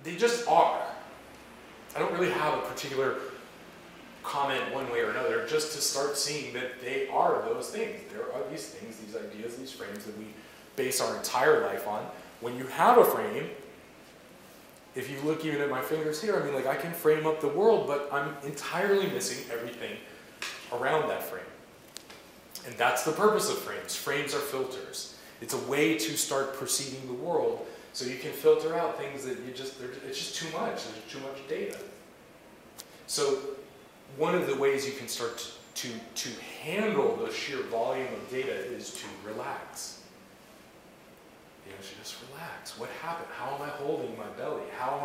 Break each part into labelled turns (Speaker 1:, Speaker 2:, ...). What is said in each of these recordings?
Speaker 1: they just are. I don't really have a particular comment one way or another, just to start seeing that they are those things. There are these things, these ideas, these frames that we base our entire life on. When you have a frame, if you look even at my fingers here, I mean, like, I can frame up the world, but I'm entirely missing everything around that frame. And that's the purpose of frames. Frames are filters. It's a way to start perceiving the world, so you can filter out things that it's just too much. There's too much data. So one of the ways you can start to handle the sheer volume of data is to relax. You know, just relax. What happened? How am I holding my belly? How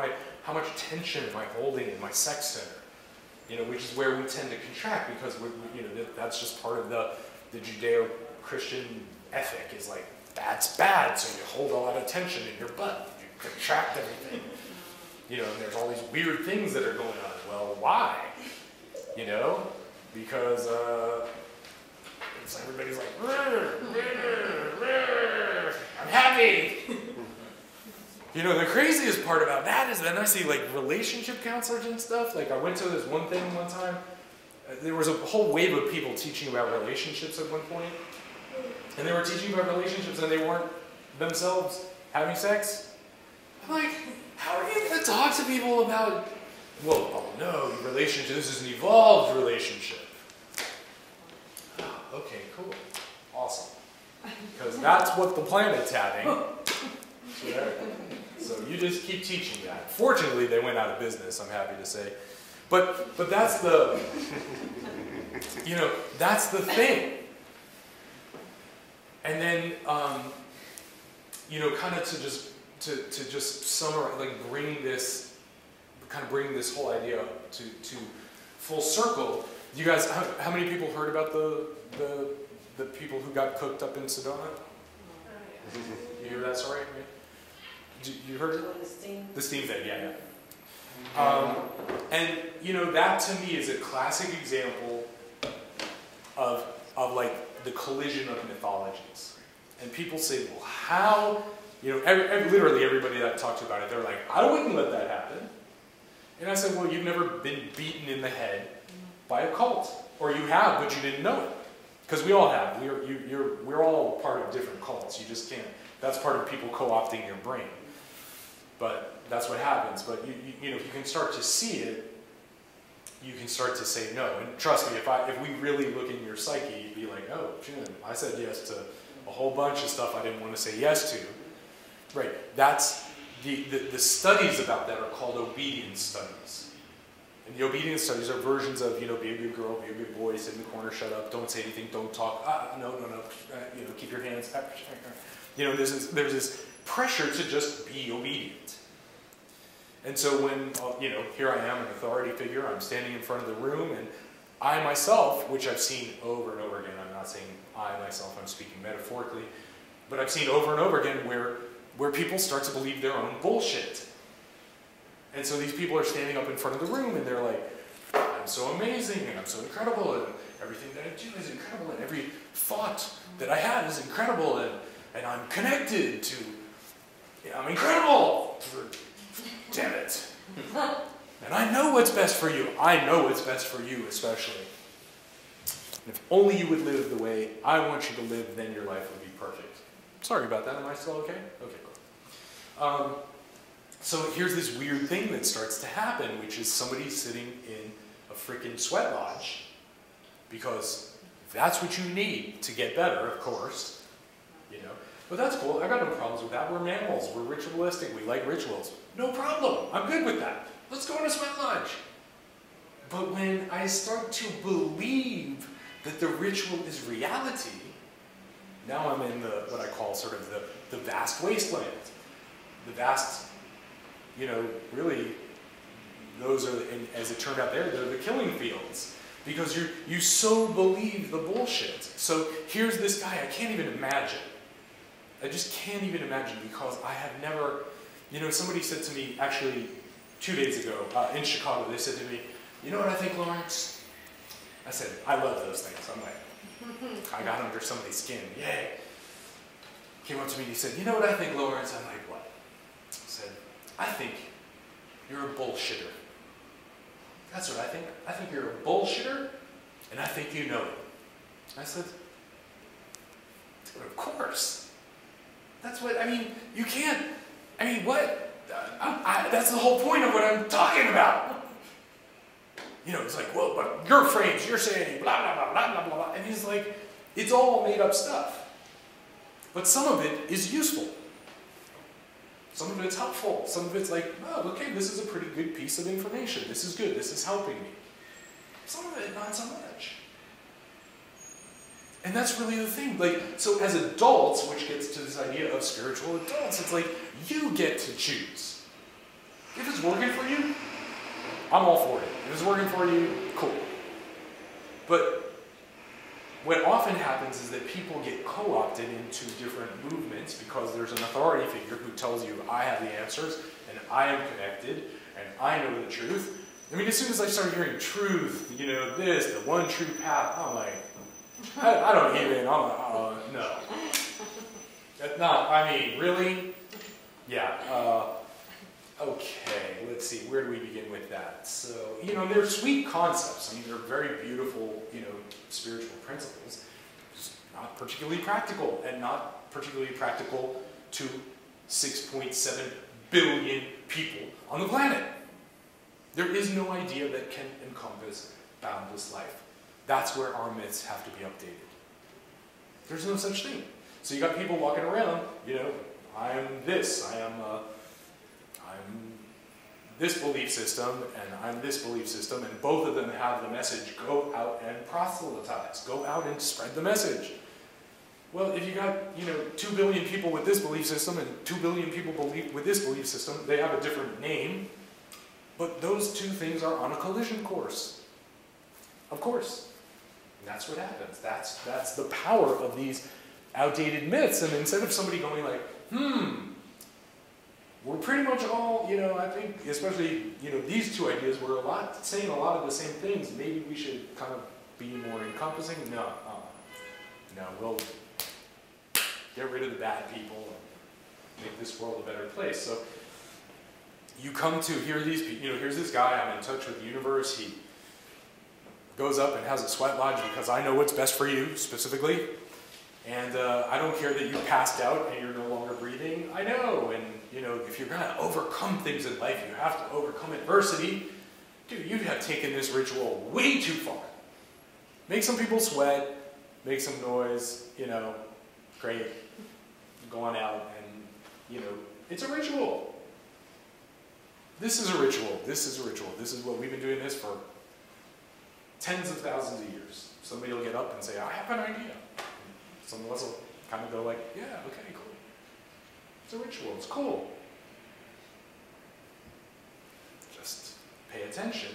Speaker 1: much tension am I holding in my sex center? You know, which is where we tend to contract, because you know, that's just part of the Judeo-Christian ethic, is like, that's bad, so you hold a lot of tension in your butt. You contract everything. You know, and there's all these weird things that are going on. Well, why? You know, because everybody's like, I'm happy. You know, the craziest part about that is then I see like relationship counselors and stuff. Like, I went to this one thing one time. There was a whole wave of people teaching about relationships at one point. And they were teaching about relationships and they weren't themselves having sex. I'm like, how are you going to talk to people about, well, oh no, relationship, this is an evolved relationship. Oh, okay, cool. Awesome. Because that's what the planet's having. So you just keep teaching that. Fortunately, they went out of business, I'm happy to say. But that's the, you know, that's the thing. And then, you know, kind of to just summarize, like bring this whole idea to full circle. You guys, how many people heard about the people who got cooked up in Sedona? You hear that story? You heard it? The steam thing, yeah. And you know, that to me is a classic example of like the collision of mythologies. And people say, well, how? You know, literally everybody that I talked to about it, they're like, I wouldn't let that happen. And I said, well, you've never been beaten in the head by a cult. Or you have, but you didn't know it. Because we all have. We're all part of different cults. You just can't. That's part of people co-opting your brain. But that's what happens. But you know, if you can start to see it, you can start to say no. And trust me, if we really look in your psyche, you'd be like, oh, I said yes to a whole bunch of stuff I didn't want to say yes to. Right. That's the studies about that are called obedience studies. And the obedience studies are versions of, you know, be a good girl, be a good boy, sit in the corner, shut up, don't say anything, don't talk, no, you know, keep your hands, you know, there's this pressure to just be obedient. And so when, you know, here I am, an authority figure, I'm standing in front of the room, and I myself, which I've seen over and over again, I'm not saying I myself, I'm speaking metaphorically, but I've seen over and over again where people start to believe their own bullshit. And so these people are standing up in front of the room, and they're like, I'm so amazing, and I'm so incredible, and everything that I do is incredible, and every thought that I have is incredible, and I'm connected to, you know, I'm incredible. Damn it. And I know what's best for you. I know what's best for you, especially. And if only you would live the way I want you to live, then your life would be perfect. Sorry about that. Am I still okay? Okay, cool. So here's this weird thing that starts to happen, which is somebody sitting in a freaking sweat lodge, because that's what you need to get better, of course. You know, but that's cool. I got no problems with that. We're mammals. We're ritualistic. We like rituals. No problem. I'm good with that. Let's go in a sweat lodge. But when I start to believe that the ritual is reality, now I'm in what I call sort of the vast wasteland. The vast, you know, really, those are, and as it turned out they're the killing fields. Because you so believe the bullshit. So here's this guy, I can't even imagine. I just can't even imagine, because I have never, you know, somebody said to me, actually 2 days ago, in Chicago, they said to me, you know what I think, Lawrence? I said, I love those things. I'm like, I got under somebody's skin, yay. Came up to me and he said, you know what I think, Lawrence? I'm like, what? I said, I think you're a bullshitter. That's what I think. I think you're a bullshitter, and I think you know it. I said, of course. That's what, I mean, you can't, I mean, what? That's the whole point of what I'm talking about. You know, it's like, well, but your frames, you're saying blah, blah, blah, blah, blah, blah. And he's like, it's all made up stuff. But some of it is useful. Some of it's helpful. Some of it's like, oh, okay, this is a pretty good piece of information. This is good. This is helping me. Some of it, not so much. And that's really the thing. Like, so as adults, which gets to this idea of spiritual adults, it's like, you get to choose. If it's working for you, I'm all for it. If it's working for you, cool. But what often happens is that people get co-opted into different movements because there's an authority figure who tells you, I have the answers, and I am connected, and I know the truth. I mean, as soon as I started hearing truth, you know, this, the one true path, I'm like, I don't even, I'm like, no. That's not, I mean, really? Yeah, okay, let's see, where do we begin with that? So, you know, they're sweet concepts. I mean, they're very beautiful, you know, spiritual principles. Just not particularly practical, and not particularly practical to 6.7 billion people on the planet. There is no idea that can encompass boundless life. That's where our myths have to be updated. There's no such thing. So you got people walking around, you know, I'm this, I'm this belief system, and I'm this belief system, and both of them have the message, go out and proselytize, go out and spread the message. Well, if you got, you know, 2 billion people with this belief system and 2 billion people with this belief system, they have a different name, but those two things are on a collision course. Of course. And that's what happens. That's the power of these outdated myths. And instead of somebody going like, we're pretty much all, you know, I think, especially, you know, these two ideas were saying a lot of the same things. Maybe we should kind of be more encompassing. No, we'll get rid of the bad people and make this world a better place. So you come to hear these people, you know, here's this guy, I'm in touch with the universe, he goes up and has a sweat lodge because I know what's best for you, specifically. And I don't care that you passed out and you're no longer breathing. I know, and you know, if you're going to overcome things in life, you have to overcome adversity. Dude, you have taken this ritual way too far. Make some people sweat, make some noise, you know, great. Go on out and, you know, it's a ritual. This is a ritual. This is a ritual. This is what we've been doing this for tens of thousands of years. Somebody will get up and say, I have an idea. Some of us will kind of go like, yeah, okay, cool. It's a ritual, it's cool. Just pay attention